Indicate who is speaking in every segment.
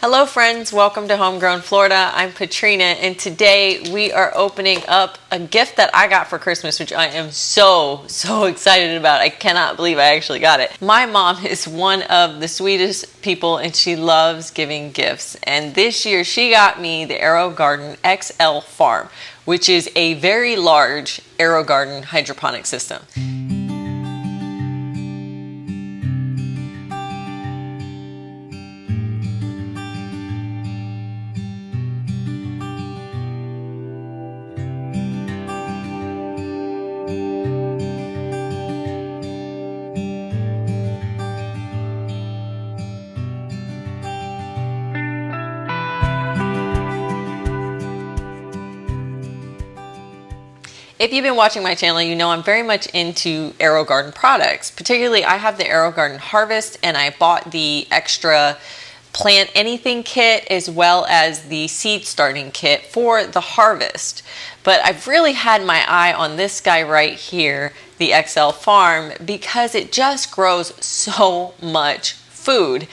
Speaker 1: Hello friends, welcome to Homegrown Florida. I'm Katrina and today we are opening up a gift that I got for Christmas, which I am so excited about. I cannot believe I actually got it. My mom is one of the sweetest people and she loves giving gifts. And this year she got me the Aerogarden XL Farm, which is a very large Aerogarden hydroponic system. If you've been watching my channel, you know I'm very much into Aerogarden products. Particularly, I have the Aerogarden Harvest and I bought the extra Plant Anything kit as well as the seed starting kit for the Harvest. But I've really had my eye on this guy right here, the XL Farm, because it just grows so much food.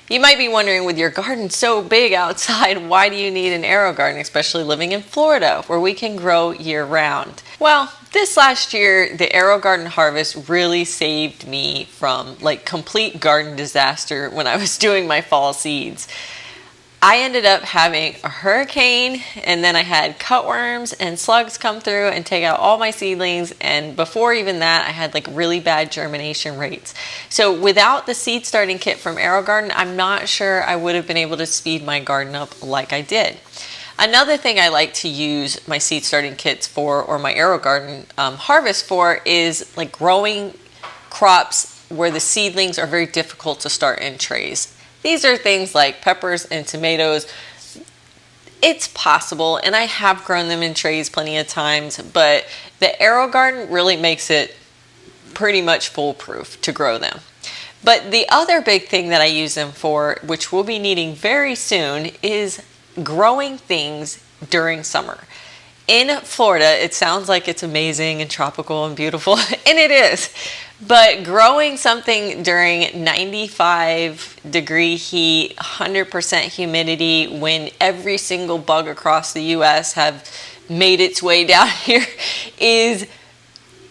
Speaker 1: You might be wondering, with your garden so big outside, why do you need an Aerogarden, especially living in Florida where we can grow year-round? Well, this last year, the Aerogarden Harvest really saved me from complete garden disaster when I was doing my fall seeds. I ended up having a hurricane and then I had cutworms and slugs come through and take out all my seedlings, and before even that I had really bad germination rates. So without the seed starting kit from Aerogarden, I'm not sure I would have been able to speed my garden up like I did. Another thing I like to use my seed starting kits for, or my Aerogarden Harvest for, is growing crops where the seedlings are very difficult to start in trays. These are things like peppers and tomatoes. It's possible, and I have grown them in trays plenty of times, but the Aerogarden really makes it pretty much foolproof to grow them. But the other big thing that I use them for, which we'll be needing very soon, is growing things during summer. In Florida, it sounds like it's amazing and tropical and beautiful, and it is. But growing something during 95-degree heat, 100% humidity, when every single bug across the U.S. have made its way down here is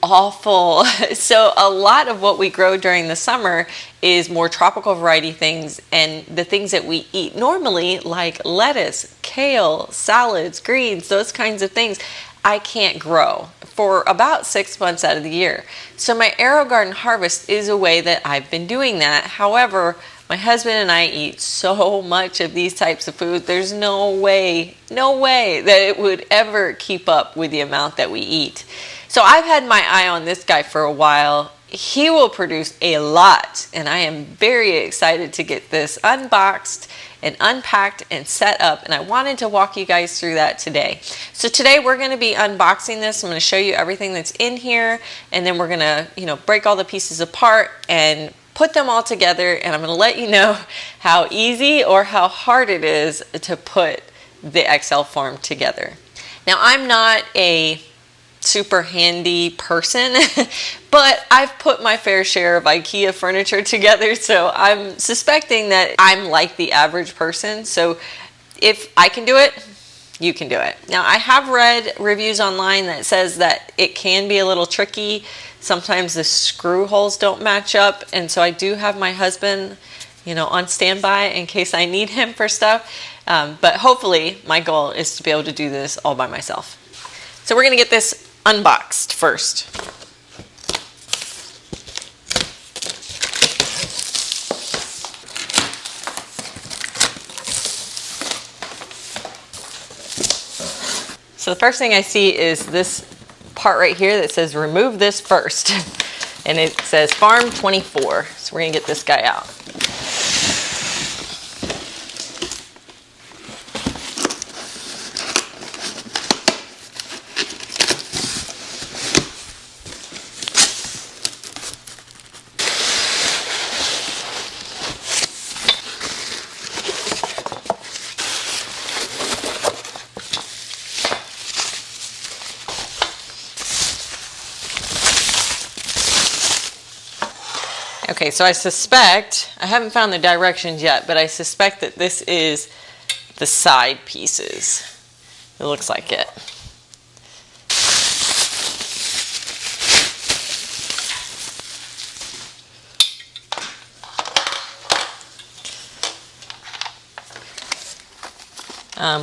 Speaker 1: awful. So a lot of what we grow during the summer is more tropical variety things, and the things that we eat normally, like lettuce, kale, salads, greens, those kinds of things, I can't grow for about 6 months out of the year. So my Aerogarden Harvest is a way that I've been doing that. However, my husband and I eat so much of these types of food, there's no way that it would ever keep up with the amount that we eat. So I've had my eye on this guy for a while. He will produce a lot, and I am very excited to get this unboxed and unpacked and set up, and I wanted to walk you guys through that today. So today we're going to be unboxing this. I'm going to show you everything that's in here, and then we're going to, break all the pieces apart and put them all together, and I'm going to let you know how easy or how hard it is to put the XL Farm together. Now, I'm not a super handy person, but I've put my fair share of IKEA furniture together, so I'm suspecting that I'm like the average person. So if I can do it, you can do it. Now, I have read reviews online that says that it can be a little tricky. Sometimes the screw holes don't match up, and so I do have my husband, on standby in case I need him for stuff. But hopefully my goal is to be able to do this all by myself. So we're going to get this unboxed first. So the first thing I see is this part right here that says remove this first. And it says Farm 24. So we're going to get this guy out. Okay, so I suspect, I haven't found the directions yet, but I suspect that this is the side pieces. It looks like it.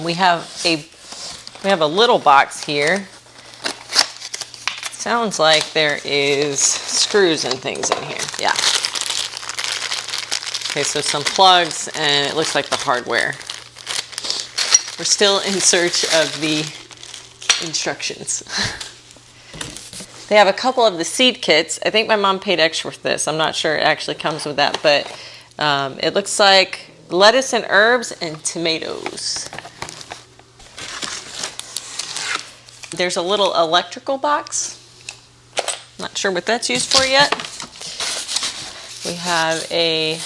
Speaker 1: We have a little box here. Sounds like there is screws and things in here. Yeah. Okay, so some plugs, and it looks like the hardware. We're still in search of the instructions. They have a couple of the seed kits. I think my mom paid extra for this. I'm not sure it actually comes with that, but it looks like lettuce and herbs and tomatoes. There's a little electrical box. Not sure what that's used for yet. We have a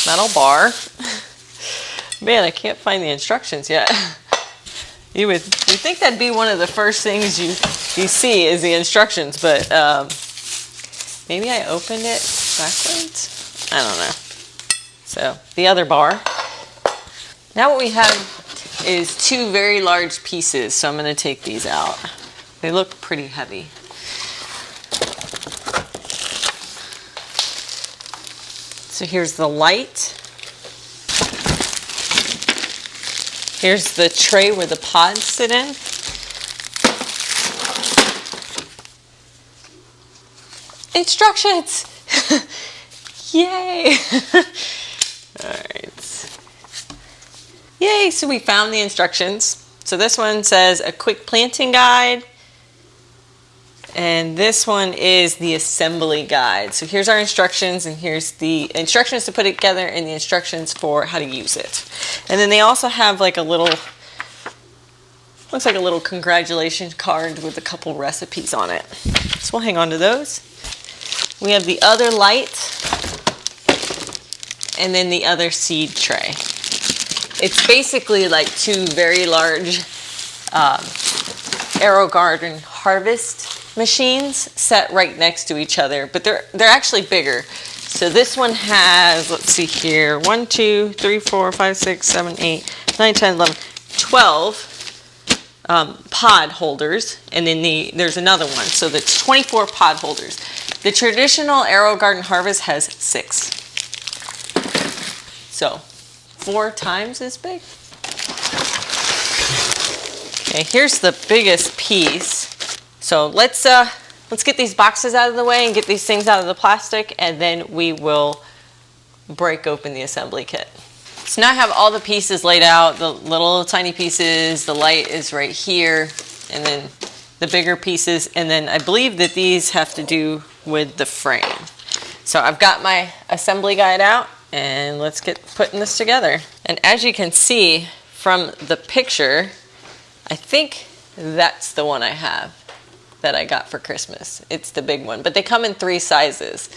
Speaker 1: metal bar. Man, I can't find the instructions yet. You think that'd be one of the first things you see is the instructions, but maybe I opened it backwards? I don't know. So, the other bar. Now what we have is two very large pieces, so I'm going to take these out. They look pretty heavy. So here's the light. Here's the tray where the pods sit in. Instructions! Yay! Alright. Yay! So we found the instructions. So this one says a quick planting guide. And this one is the assembly guide. So here's our instructions, and here's the instructions to put it together and the instructions for how to use it. And then they also have like a little, looks like a little congratulations card with a couple recipes on it. So we'll hang on to those. We have the other light and then the other seed tray. It's basically like two very large Aerogarden Harvest machines set right next to each other, but they're actually bigger. So this one has, let's see here, 1, 2, 3, 4, 5, 6, 7, 8, 9, 10, 11, 12 pod holders, and then there's another one, so that's 24 pod holders. The traditional Aerogarden Harvest has 6. So 4 times as big. Okay, here's the biggest piece. So let's get these boxes out of the way and get these things out of the plastic, and then we will break open the assembly kit. So now I have all the pieces laid out, the little tiny pieces, the light is right here, and then the bigger pieces, and then I believe that these have to do with the frame. So I've got my assembly guide out, and let's get putting this together. And as you can see from the picture, I think that's the one I have that I got for Christmas. It's the big one, but they come in 3 sizes.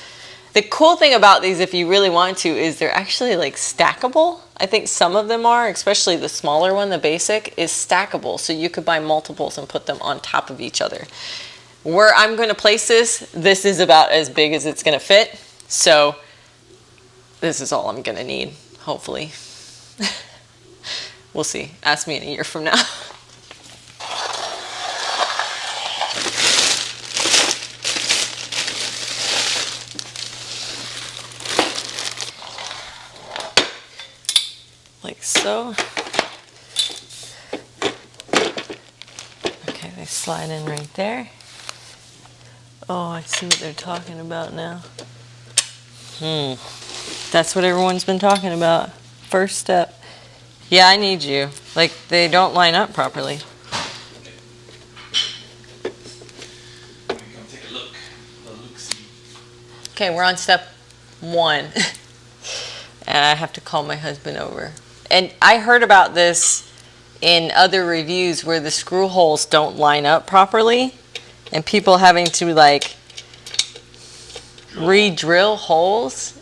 Speaker 1: The cool thing about these, if you really want to, is they're actually like stackable. I think some of them are, especially the smaller one, the basic, is stackable. So you could buy multiples and put them on top of each other. Where I'm going to place this is about as big as it's going to fit. So this is all I'm going to need, hopefully. We'll see. Ask me in a year from now. Like so. Okay, they slide in right there. Oh, I see what they're talking about now. That's what everyone's been talking about. First step. Yeah, I need you. Like, they don't line up properly.
Speaker 2: Come take a look.
Speaker 1: Okay, we're on step 1. And I have to call my husband over. And I heard about this in other reviews where the screw holes don't line up properly, and people having to like re-drill holes,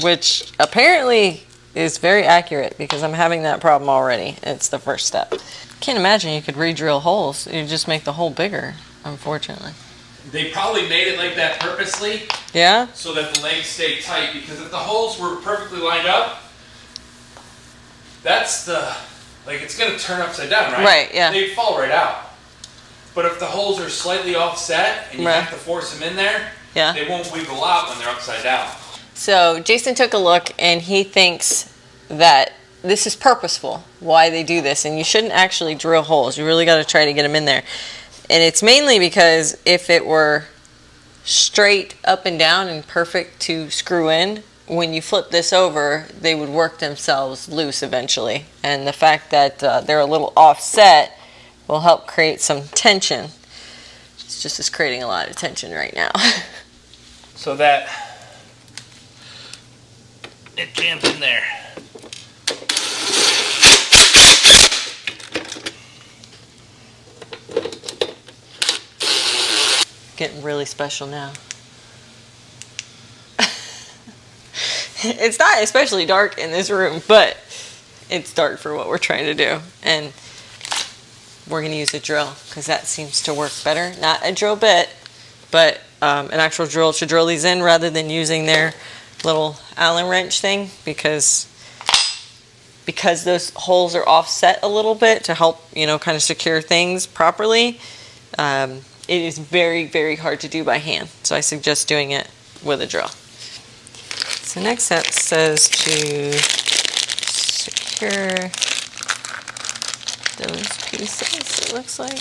Speaker 1: which apparently is very accurate because I'm having that problem already. It's the first step. Can't imagine you could re-drill holes. You just make the hole bigger, unfortunately.
Speaker 2: They probably made it like that purposely.
Speaker 1: Yeah?
Speaker 2: So that the legs stay tight, because if the holes were perfectly lined up, that's the, like, it's going to turn upside down, right?
Speaker 1: Right, yeah.
Speaker 2: They'd fall right out. But if the holes are slightly offset and you have to force them in there, they won't wiggle out when they're upside down.
Speaker 1: So Jason took a look and he thinks that this is purposeful, why they do this, and you shouldn't actually drill holes. You really got to try to get them in there. And it's mainly because if it were straight up and down and perfect to screw in, when you flip this over, they would work themselves loose eventually. And the fact that they're a little offset will help create some tension. It's just creating a lot of tension right now.
Speaker 2: So that it jams in there.
Speaker 1: Getting really special now. It's not especially dark in this room, but it's dark for what we're trying to do. And we're going to use a drill because that seems to work better. Not a drill bit, but an actual drill to drill these in rather than using their little Allen wrench thing, because those holes are offset a little bit to help, kind of secure things properly. It is very, very hard to do by hand. So I suggest doing it with a drill. So next step says to secure those pieces, it looks like.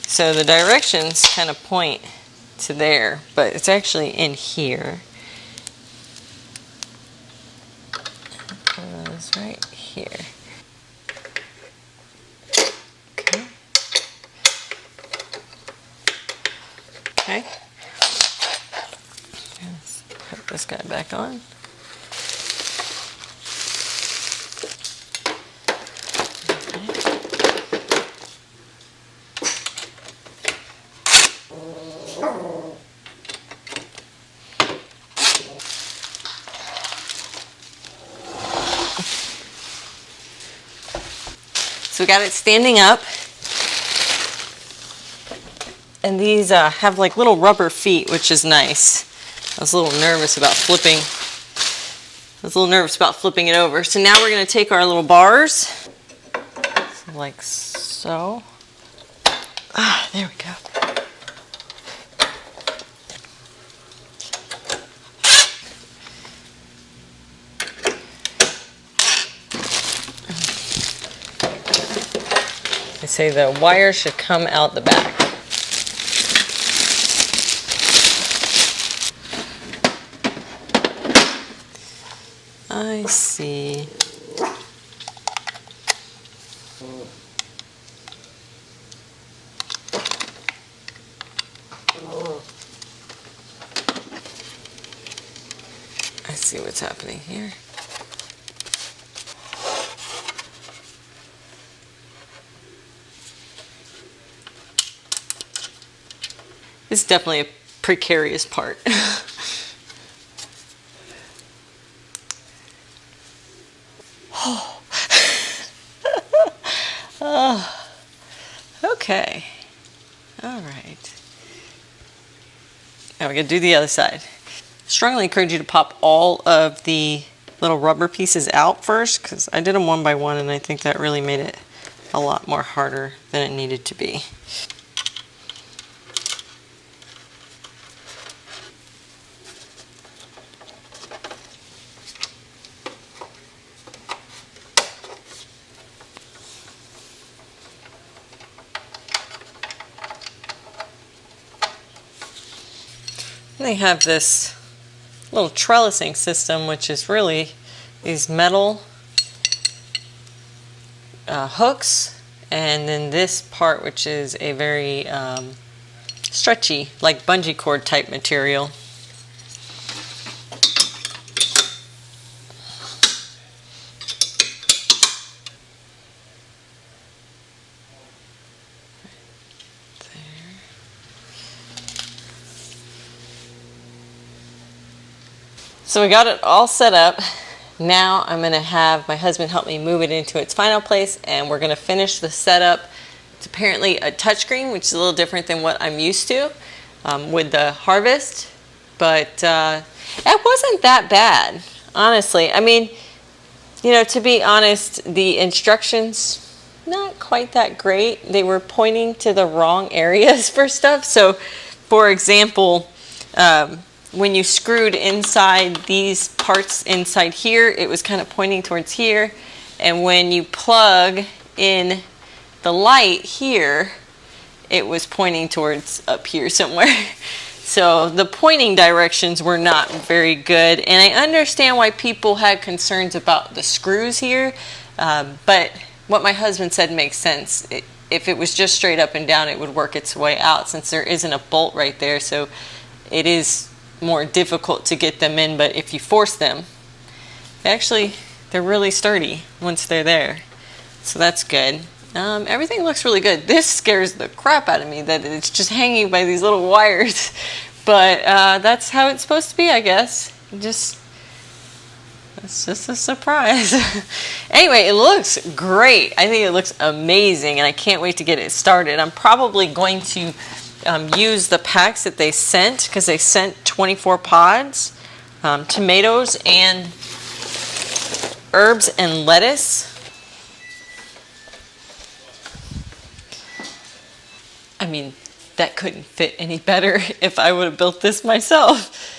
Speaker 1: So the directions kind of point to there, but it's actually in here. It goes right here. Okay. Okay. Let's put this guy back on. So we got it standing up, and these have like little rubber feet, which is nice. I was a little nervous about flipping. It over. So now we're going to take our little bars, like so. There we go. They say the wire should come out the back. I see. I see what's happening here. It's definitely a precarious part. Okay. All right. Now we're going to do the other side. Strongly encourage you to pop all of the little rubber pieces out first, because I did them one by one and I think that really made it a lot more harder than it needed to be. They have this little trellising system, which is really these metal hooks, and then this part, which is a very stretchy, like bungee cord type material. So we got it all set up. Now I'm going to have my husband help me move it into its final place, and we're going to finish the setup. It's apparently a touchscreen, which is a little different than what I'm used to. with the Harvest, but it wasn't that bad, honestly. I mean, you know, to be honest, the instructions, not quite that great. They were pointing to the wrong areas for stuff. So, for example, when you screwed inside these parts inside here, it was kind of pointing towards here. And when you plug in the light here, it was pointing towards up here somewhere. So the pointing directions were not very good. And I understand why people had concerns about the screws here. But what my husband said makes sense. If it was just straight up and down, it would work its way out since there isn't a bolt right there. So it is more difficult to get them in. But if you force them, they're really sturdy once they're there. So that's good. Everything looks really good. This scares the crap out of me that it's just hanging by these little wires. But that's how it's supposed to be, I guess. It's just a surprise. Anyway, it looks great. I think it looks amazing, and I can't wait to get it started. I'm probably going to use the packs that they sent, because they sent 24 pods, tomatoes and herbs and lettuce. I mean, that couldn't fit any better if I would have built this myself.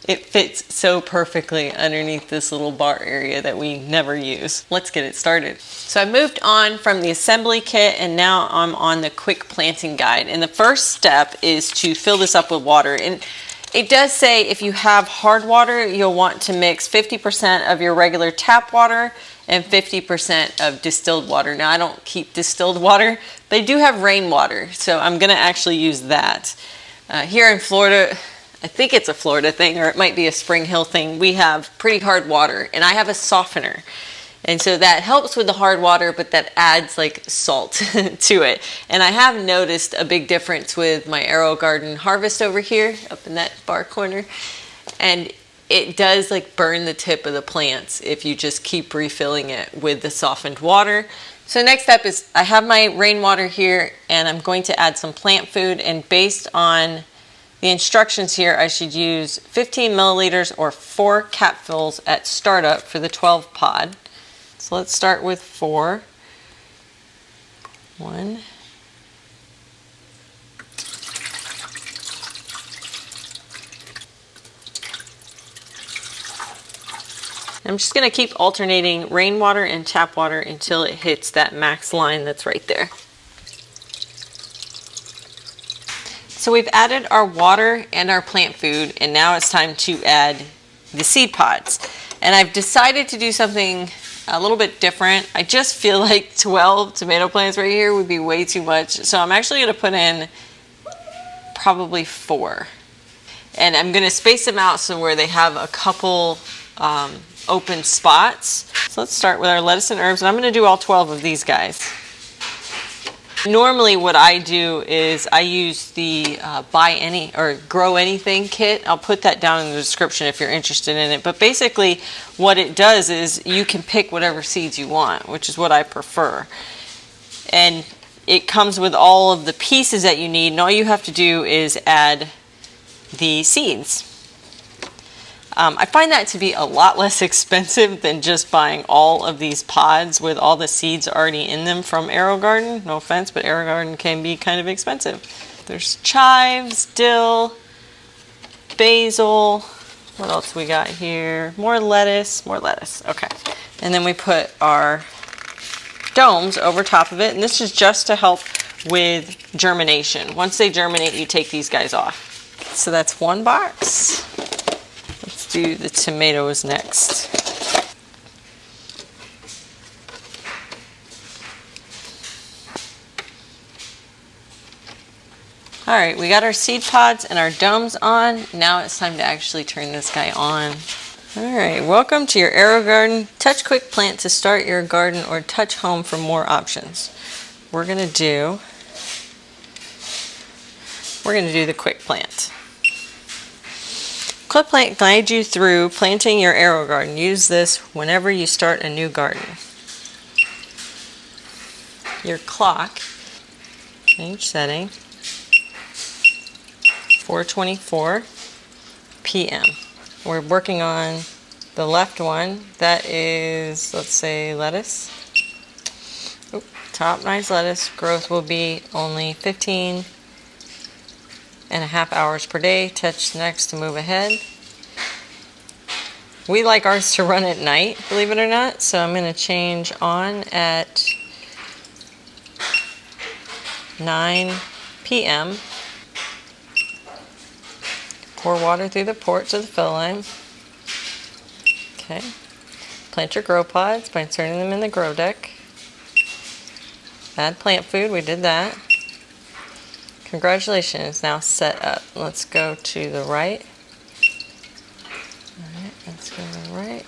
Speaker 1: It fits so perfectly underneath this little bar area that we never use. Let's get it started. So I moved on from the assembly kit, and now I'm on the quick planting guide. And the first step is to fill this up with water. And it does say if you have hard water, you'll want to mix 50% of your regular tap water and 50% of distilled water. Now, I don't keep distilled water. They do have rainwater, so I'm going to actually use that. Here in Florida, I think it's a Florida thing, or it might be a Spring Hill thing, we have pretty hard water, and I have a softener. And so that helps with the hard water, but that adds like salt to it. And I have noticed a big difference with my Aerogarden Harvest over here, up in that far corner. And it does like burn the tip of the plants if you just keep refilling it with the softened water. So next step is I have my rainwater here, and I'm going to add some plant food, and based on the instructions here, I should use 15 milliliters or 4 capfuls at startup for the 12 pod. So let's start with 4. 1. I'm just going to keep alternating rainwater and tap water until it hits that max line that's right there. So we've added our water and our plant food, and now it's time to add the seed pods. And I've decided to do something a little bit different. I just feel like 12 tomato plants right here would be way too much. So I'm actually going to put in probably 4. And I'm going to space them out so where they have a couple open spots. So let's start with our lettuce and herbs, and I'm going to do all 12 of these guys. Normally what I do is I use the Buy Any or Grow Anything kit. I'll put that down in the description if you're interested in it. But basically what it does is you can pick whatever seeds you want, which is what I prefer. And it comes with all of the pieces that you need, and all you have to do is add the seeds. I find that to be a lot less expensive than just buying all of these pods with all the seeds already in them from Aerogarden. No offense, but Aerogarden can be kind of expensive. There's chives, dill, basil. What else we got here? More lettuce. Okay. And then we put our domes over top of it. And this is just to help with germination. Once they germinate, you take these guys off. So that's 1 box. Let's do the tomatoes next. All right, we got our seed pods and our domes on. Now it's time to actually turn this guy on. All right, welcome to your Aerogarden. Touch Quick Plant to start your garden, or touch Home for more options. We're gonna do the Quick Plant. Quick Plant guides you through planting your Aerogarden. Use this whenever you start a new garden. Your clock, change setting. 4:24 p.m. We're working on the left one. That is, let's say, lettuce. Oop, top nice lettuce. Growth will be only 15.5 hours per day. Touch next to move ahead. We like ours to run at night, believe it or not, so I'm going to change on at 9 p.m. Pour water through the port to the fill line. Okay. Plant your grow pods by inserting them in the grow deck. Add plant food, we did that. Congratulations, it's now set up. Let's go to the right. Alright, let's go to the right.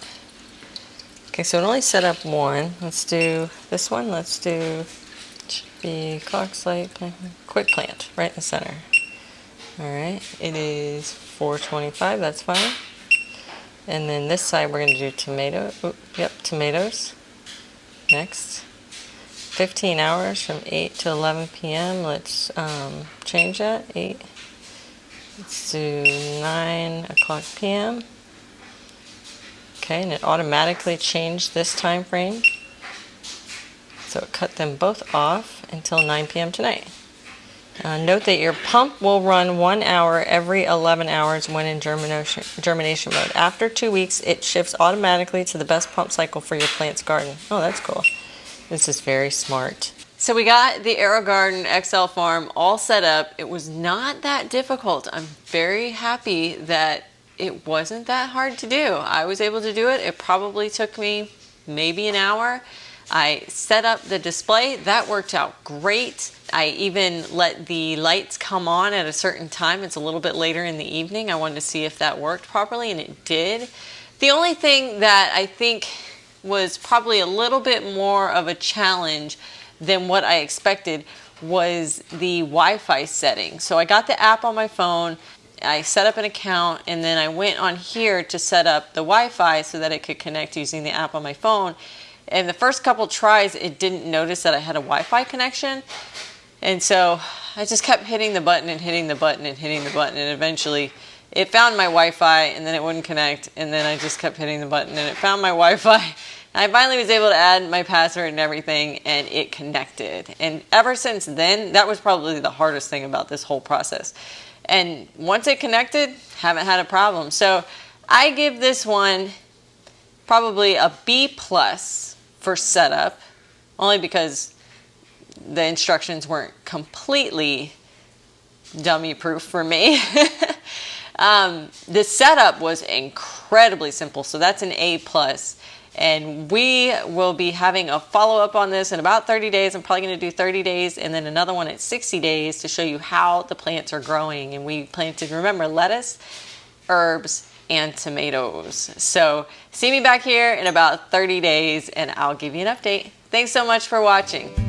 Speaker 1: Okay, so it only set up one. Let's do this one. Let's do, should be Coxlight, quick plant, right in the center. Alright, it is 4:25, that's fine. And then this side we're going to do tomatoes. Next. 15 hours from 8 to 11 p.m. Let's change that. 8. Let's do 9 o'clock p.m. Okay, and it automatically changed this time frame. So it cut them both off until 9 p.m. tonight. Note that your pump will run 1 hour every 11 hours when in germination mode. After 2 weeks, it shifts automatically to the best pump cycle for your plant's garden. Oh, that's cool. This is very smart. So we got the Aerogarden XL Farm all set up. It was not that difficult. I'm very happy that it wasn't that hard to do. I was able to do it. It probably took me maybe an hour. I set up the display. That worked out great. I even let the lights come on at a certain time. It's a little bit later in the evening. I wanted to see if that worked properly, and it did. The only thing that I think was probably a little bit more of a challenge than what I expected was the Wi-Fi setting. So I got the app on my phone, I set up an account, and then I went on here to set up the Wi-Fi so that it could connect using the app on my phone. And the first couple tries, it didn't notice that I had a Wi-Fi connection. And so I just kept hitting the button and hitting the button and hitting the button, and eventually it found my Wi-Fi, and then it wouldn't connect, and then I just kept hitting the button and it found my Wi-Fi. I finally was able to add my password and everything, and it connected. And ever since then, that was probably the hardest thing about this whole process. And once it connected, haven't had a problem. So I give this one probably a B+ for setup, only because the instructions weren't completely dummy-proof for me. The setup was incredibly simple, so that's an A+. And we will be having a follow-up on this in about 30 days. I'm probably going to do 30 days and then another one at 60 days to show you how the plants are growing. And we planted, remember, lettuce, herbs, and tomatoes. So see me back here in about 30 days and I'll give you an update. Thanks so much for watching.